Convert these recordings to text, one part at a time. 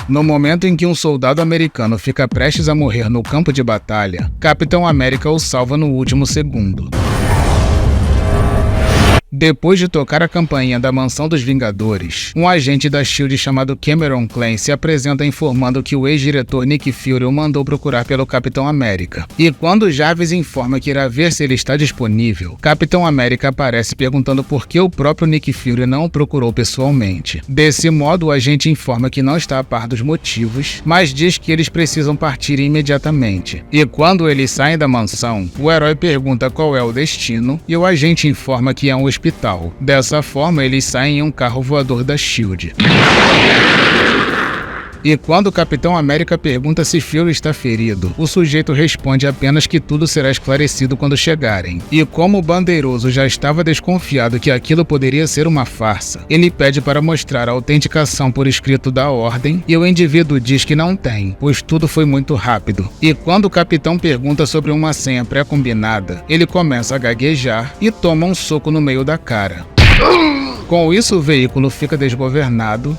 No momento em que um soldado americano fica prestes a morrer no campo de batalha, Capitão América o salva no último segundo. Depois de tocar a campainha da Mansão dos Vingadores, um agente da S.H.I.E.L.D. chamado Cameron Klein se apresenta informando que o ex-diretor Nick Fury o mandou procurar pelo Capitão América. E quando Jarvis informa que irá ver se ele está disponível, Capitão América aparece perguntando por que o próprio Nick Fury não o procurou pessoalmente. Desse modo, o agente informa que não está a par dos motivos, mas diz que eles precisam partir imediatamente. E quando eles saem da mansão, o herói pergunta qual é o destino e o agente informa que é um hospital. Dessa forma, eles saem em um carro voador da S.H.I.E.L.D. E quando o Capitão América pergunta se Fury está ferido, o sujeito responde apenas que tudo será esclarecido quando chegarem. E como o Bandeiroso já estava desconfiado que aquilo poderia ser uma farsa, ele pede para mostrar a autenticação por escrito da ordem e o indivíduo diz que não tem, pois tudo foi muito rápido. E quando o capitão pergunta sobre uma senha pré-combinada, ele começa a gaguejar e toma um soco no meio da cara. Com isso, o veículo fica desgovernado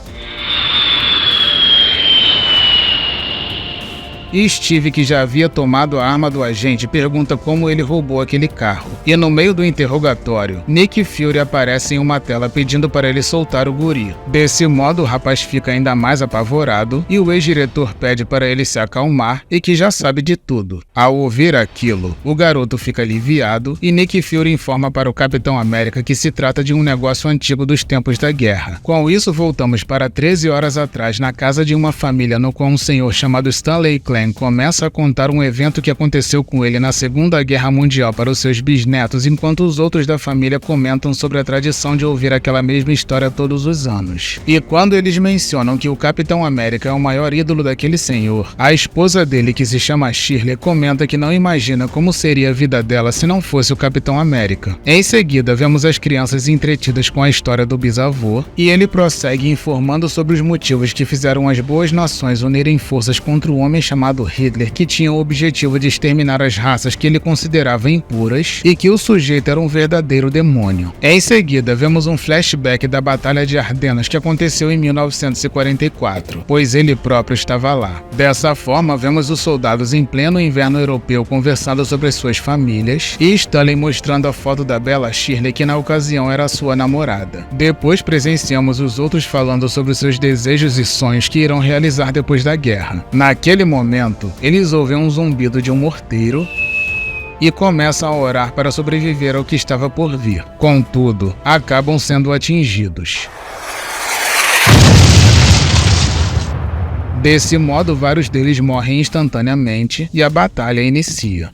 e Steve, que já havia tomado a arma do agente, pergunta como ele roubou aquele carro. E no meio do interrogatório, Nick Fury aparece em uma tela pedindo para ele soltar o guri. Desse modo, o rapaz fica ainda mais apavorado e o ex-diretor pede para ele se acalmar e que já sabe de tudo. Ao ouvir aquilo, o garoto fica aliviado e Nick Fury informa para o Capitão América que se trata de um negócio antigo dos tempos da guerra. Com isso, voltamos para 13 horas atrás na casa de uma família no qual um senhor chamado Stanley Klein começa a contar um evento que aconteceu com ele na Segunda Guerra Mundial para os seus bisnetos, enquanto os outros da família comentam sobre a tradição de ouvir aquela mesma história todos os anos. E quando eles mencionam que o Capitão América é o maior ídolo daquele senhor, a esposa dele, que se chama Shirley, comenta que não imagina como seria a vida dela se não fosse o Capitão América. Em seguida, vemos as crianças entretidas com a história do bisavô, e ele prossegue informando sobre os motivos que fizeram as boas nações unirem forças contra o homem chamado Hitler, que tinha o objetivo de exterminar as raças que ele considerava impuras e que o sujeito era um verdadeiro demônio. Em seguida, vemos um flashback da Batalha de Ardenas que aconteceu em 1944, pois ele próprio estava lá. Dessa forma, vemos os soldados em pleno inverno europeu conversando sobre as suas famílias e Stanley mostrando a foto da bela Shirley, que na ocasião era sua namorada. Depois presenciamos os outros falando sobre os seus desejos e sonhos que irão realizar depois da guerra. Naquele momento, eles ouvem um zumbido de um morteiro e começam a orar para sobreviver ao que estava por vir. Contudo, acabam sendo atingidos. Desse modo, vários deles morrem instantaneamente e a batalha inicia.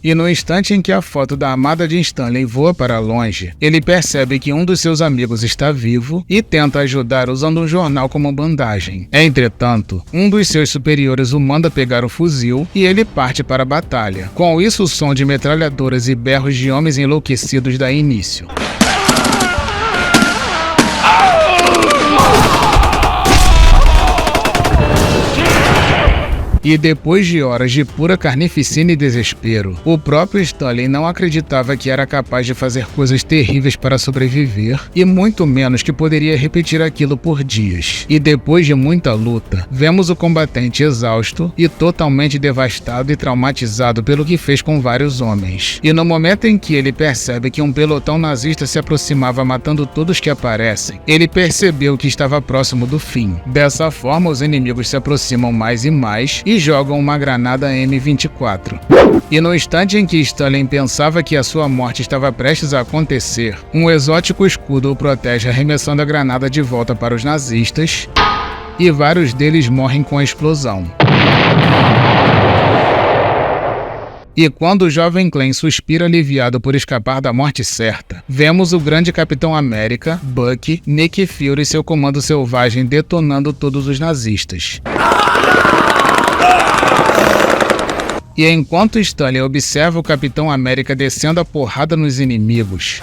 E no instante em que a foto da amada de Stanley voa para longe, ele percebe que um dos seus amigos está vivo e tenta ajudar usando um jornal como bandagem. Entretanto, um dos seus superiores o manda pegar o fuzil e ele parte para a batalha. Com isso, o som de metralhadoras e berros de homens enlouquecidos dá início. E depois de horas de pura carnificina e desespero, o próprio Stanley não acreditava que era capaz de fazer coisas terríveis para sobreviver, e muito menos que poderia repetir aquilo por dias. E depois de muita luta, vemos o combatente exausto e totalmente devastado e traumatizado pelo que fez com vários homens. E no momento em que ele percebe que um pelotão nazista se aproximava matando todos que aparecem, ele percebeu que estava próximo do fim. Dessa forma, os inimigos se aproximam mais e mais e jogam uma granada M24. E no instante em que Stanley pensava que a sua morte estava prestes a acontecer, um exótico escudo o protege arremessando a granada de volta para os nazistas, e vários deles morrem com a explosão. E quando o jovem Klein suspira aliviado por escapar da morte certa, vemos o grande Capitão América, Bucky, Nick Fury e seu comando selvagem detonando todos os nazistas. E enquanto Stanley observa o Capitão América descendo a porrada nos inimigos,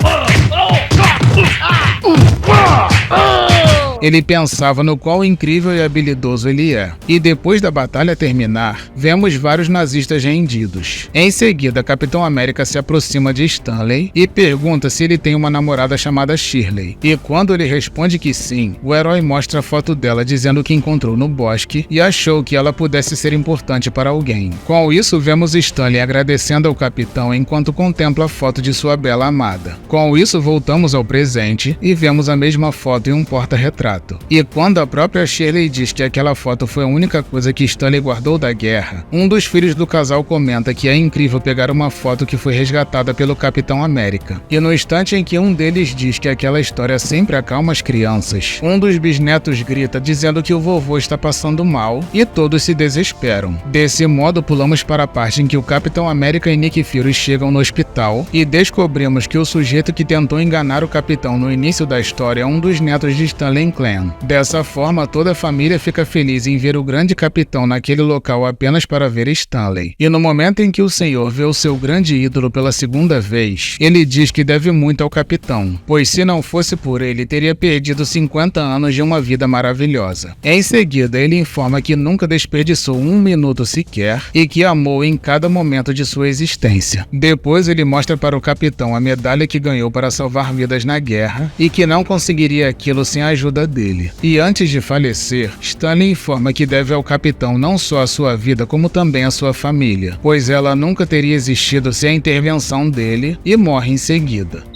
ele pensava no quão incrível e habilidoso ele é. E depois da batalha terminar, vemos vários nazistas rendidos. Em seguida, Capitão América se aproxima de Stanley e pergunta se ele tem uma namorada chamada Shirley. E quando ele responde que sim, o herói mostra a foto dela dizendo que encontrou no bosque e achou que ela pudesse ser importante para alguém. Com isso, vemos Stanley agradecendo ao capitão enquanto contempla a foto de sua bela amada. Com isso, voltamos ao presente e vemos a mesma foto em um porta-retrato. E quando a própria Shirley diz que aquela foto foi a única coisa que Stanley guardou da guerra, um dos filhos do casal comenta que é incrível pegar uma foto que foi resgatada pelo Capitão América. E no instante em que um deles diz que aquela história sempre acalma as crianças, um dos bisnetos grita dizendo que o vovô está passando mal e todos se desesperam. Desse modo, pulamos para a parte em que o Capitão América e Nick Fury chegam no hospital e descobrimos que o sujeito que tentou enganar o capitão no início da história é um dos netos de Stanley Clan. Dessa forma, toda a família fica feliz em ver o grande capitão naquele local apenas para ver Stanley. E no momento em que o senhor vê o seu grande ídolo pela segunda vez, ele diz que deve muito ao capitão, pois se não fosse por ele, teria perdido 50 anos de uma vida maravilhosa. Em seguida, ele informa que nunca desperdiçou um minuto sequer e que amou em cada momento de sua existência. Depois, ele mostra para o capitão a medalha que ganhou para salvar vidas na guerra e que não conseguiria aquilo sem a ajuda dele. E antes de falecer, Stanley informa que deve ao capitão não só a sua vida, como também a sua família, pois ela nunca teria existido sem a intervenção dele, e morre em seguida.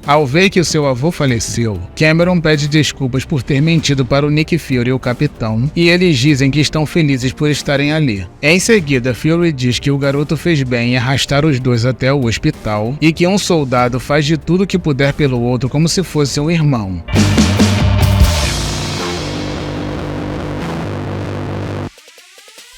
Ao ver que o seu avô faleceu, Cameron pede desculpas por ter mentido para o Nick Fury e o capitão, e eles dizem que estão felizes por estarem ali. Em seguida, Fury diz que o garoto fez bem em arrastar os dois até o hospital e que um soldado faz de tudo que puder pelo outro como se fosse um irmão.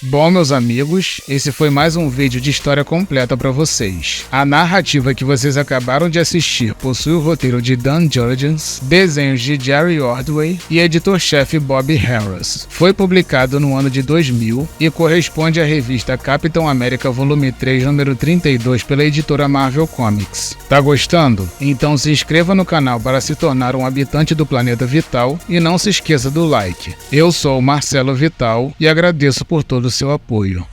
Bom, meus amigos, esse foi mais um vídeo de história completa para vocês. A narrativa que vocês acabaram de assistir possui o roteiro de Dan Jurgens, desenhos de Jerry Ordway e editor-chefe Bob Harras. Foi publicado no ano de 2000 e corresponde à revista Capitão América Volume 3, número 32, pela editora Marvel Comics. Tá gostando? Então se inscreva no canal para se tornar um habitante do planeta Vital e não se esqueça do like. Eu sou o Marcelo Vital e agradeço por todo o seu apoio.